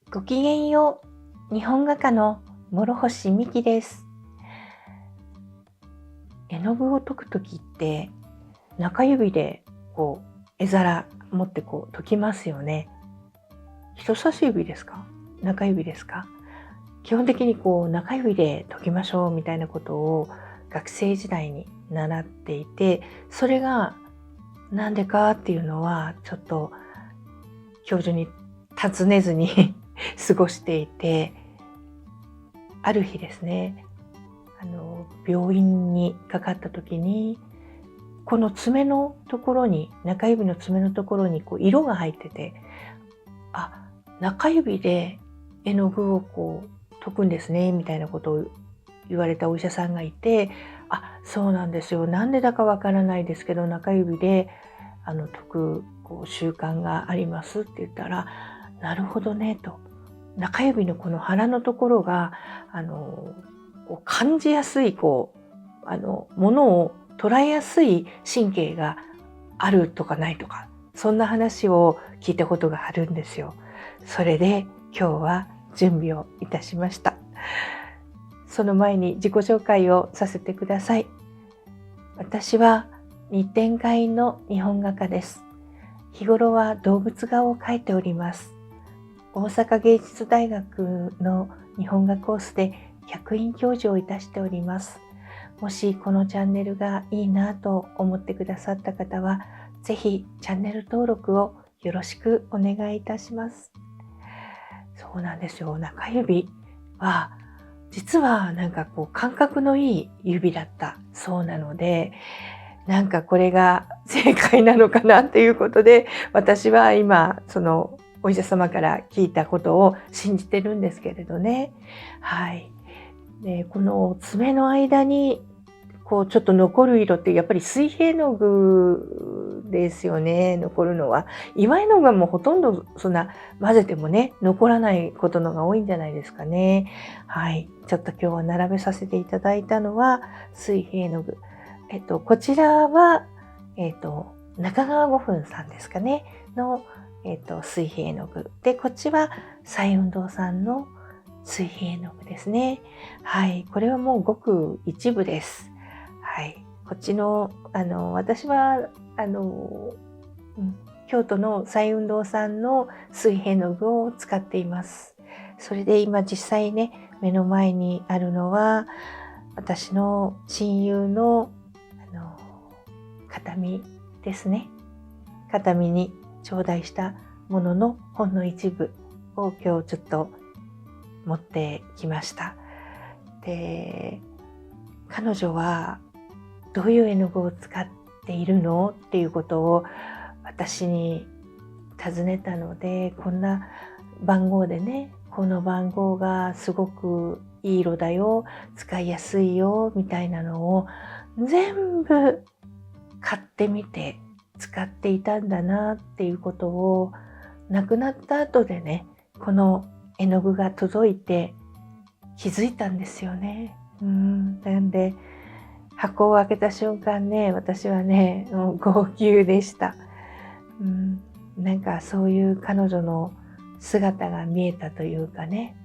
ごきげんよう。日本画家の諸星美希です。絵の具を解くときって中指で絵皿持って解きますよね。人差し指ですか？中指ですか？基本的に中指で解きましょうみたいなことを学生時代に習っていて、それがなんでかっていうのはちょっと教授に尋ねずに過ごしていて、ある日ですね、病院にかかった時に、この爪のところに、中指の爪のところに色が入ってて、中指で絵の具を解くんですねみたいなことを言われたお医者さんがいて、そうなんですよ、なんでだかわからないですけど中指で解く習慣がありますって言ったら、なるほどねと。中指のこの腹のところが感じやすいものを捉えやすい神経があるとかないとか、そんな話を聞いたことがあるんですよ。それで今日は準備をいたしました。その前に自己紹介をさせてください。私は日展会の日本画家です。日頃は動物画を描いております。大阪芸術大学の日本画コースで客員教授をいたしております。もしこのチャンネルがいいなと思ってくださった方は、ぜひチャンネル登録をよろしくお願いいたします。そうなんですよ。中指は実は感覚のいい指だったそうなので、これが正解なのかなっていうことで、私は今そのお医者様から聞いたことを信じてるんですけれどね。はい。で、この爪の間にちょっと残る色ってやっぱり水平の具ですよね、残るのは。岩絵の具はもうほとんどそんな混ぜてもね、残らないことのが多いんじゃないですかね。はい。ちょっと今日は並べさせていただいたのは水平の具。こちらは、中川五分さんですかね、の、水平の具。で、こっちは彩雲堂さんの水平の具ですね。はい。これはもうごく一部です。はい。こっちの、私は、京都の彩雲堂さんの水平の具を使っています。それで今実際ね、目の前にあるのは、私の親友の、形見ですね。形見に頂戴したもののほんの一部を今日ちょっと持ってきました。で、彼女はどういう絵の具を使っているのっていうことを私に尋ねたので、こんな番号でね、この番号がすごくいい色だよ、使いやすいよみたいなのを全部買ってみて使っていたんだなっていうことを、亡くなった後でね、この絵の具が届いて気づいたんですよね。なんで箱を開けた瞬間ね、私はね、もう号泣でした。そういう彼女の姿が見えたというかね。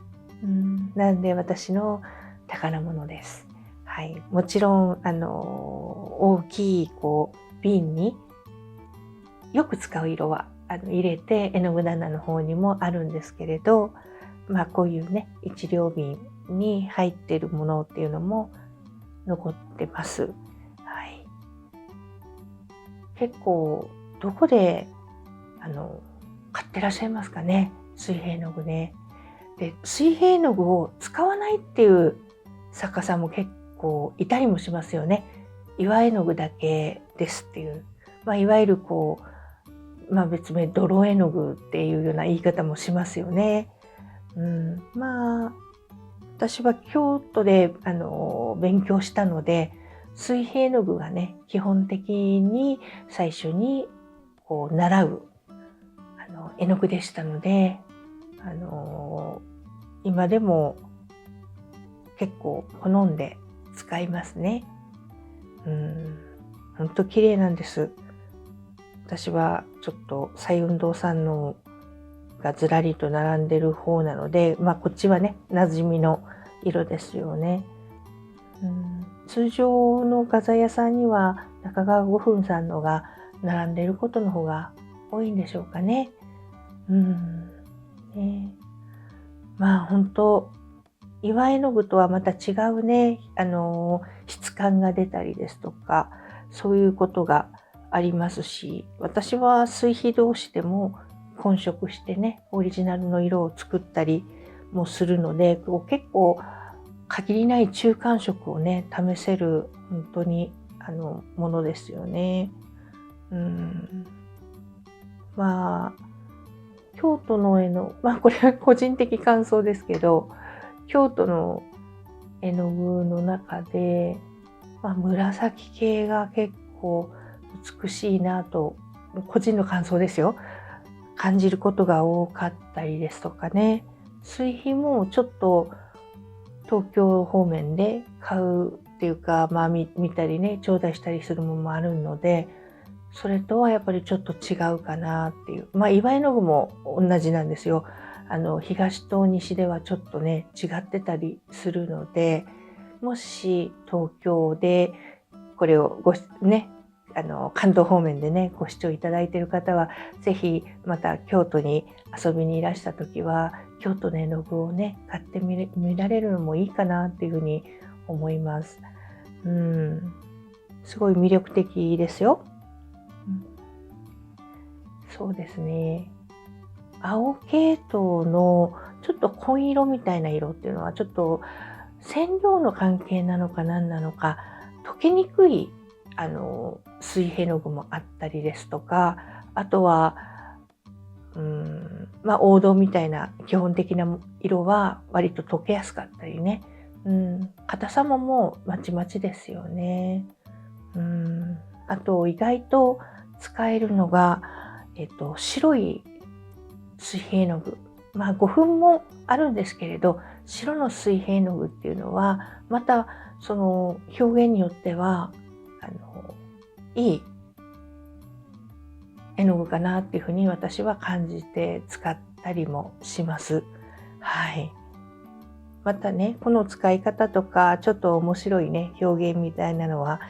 なんで私の宝物です。はい。もちろん、大きい瓶によく使う色は入れて絵の具棚の方にもあるんですけれど、こういうね、一両瓶に入っているものっていうのも残ってます。はい。結構どこで買ってらっしゃいますかね、水平絵の具ね。で、水平絵の具を使わないっていう作家さんも結構いたりもしますよね。岩絵の具だけですっていう、いわゆる別名泥絵の具っていうような言い方もしますよね。私は京都で勉強したので、水平絵の具がね、基本的に最初に習う絵の具でしたので、今でも結構好んで使いますね。ほんと綺麗なんです。私はちょっと彩雲堂さんのがずらりと並んでる方なので、こっちはね馴染みの色ですよね。通常の画材屋さんには中川五分さんのが並んでいることの方が多いんでしょうかね。本当岩絵の具とはまた違うね、質感が出たりですとか、そういうことがありますし、私は水肥同士でも混色してね、オリジナルの色を作ったりもするので、結構限りない中間色をね、試せる本当にものですよね。京都の絵の、これは個人的感想ですけど、京都の絵の具の中で、紫系が結構美しいなと、個人の感想ですよ。感じることが多かったりですとかね。水肥もちょっと東京方面で買うっていうか、見たりね、頂戴したりするものもあるので、それとはやっぱりちょっと違うかなっていう。岩絵の具も同じなんですよ。東と西ではちょっとね、違ってたりするので、もし東京でこれを関東方面でね、ご視聴いただいている方は、ぜひまた京都に遊びにいらした時は、京都の絵の具をね、買ってみられるのもいいかなっていうふうに思います。すごい魅力的ですよ。そうですね。青系統のちょっと紺色みたいな色っていうのはちょっと染料の関係なのか何なのか溶けにくい水平の具もあったりですとか、あとは王道みたいな基本的な色は割と溶けやすかったりね、硬さももうまちまちですよね。あと意外と使えるのが白い水平絵の具、5分もあるんですけれど、白の水平絵の具っていうのはまたその表現によってはいい絵の具かなっていうふうに私は感じて使ったりもします。はい。またね、この使い方とかちょっと面白いね表現みたいなのは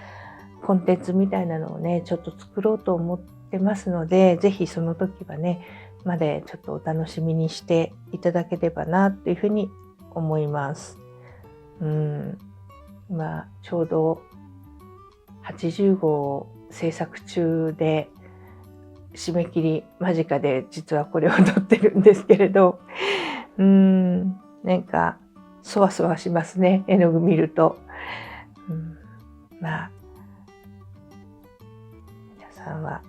コンテンツみたいなのをねちょっと作ろうと思ってますので、ぜひその時はねまでちょっとお楽しみにしていただければなというふうに思います。今ちょうど80号制作中で締め切り間近で実はこれを撮ってるんですけれど、なんかそわそわしますね、絵の具見ると。皆さんは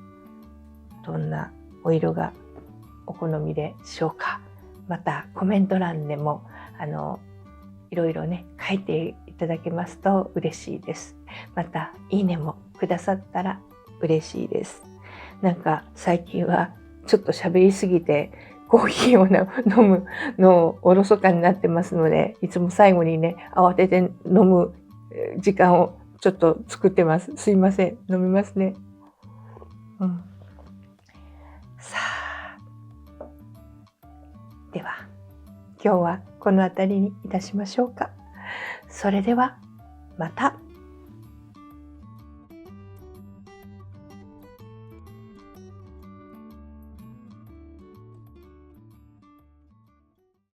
どんなお色がお好みでしょうか。またコメント欄でもいろいろね書いていただけますと嬉しいです。またいいねもくださったら嬉しいです。なんか最近はちょっと喋りすぎてコーヒーを飲むのをおろそかになってますので、いつも最後にね慌てて飲む時間をちょっと作ってます。すいません。飲みますね。さあ、では今日はこの辺りにいたしましょうか。それではまた。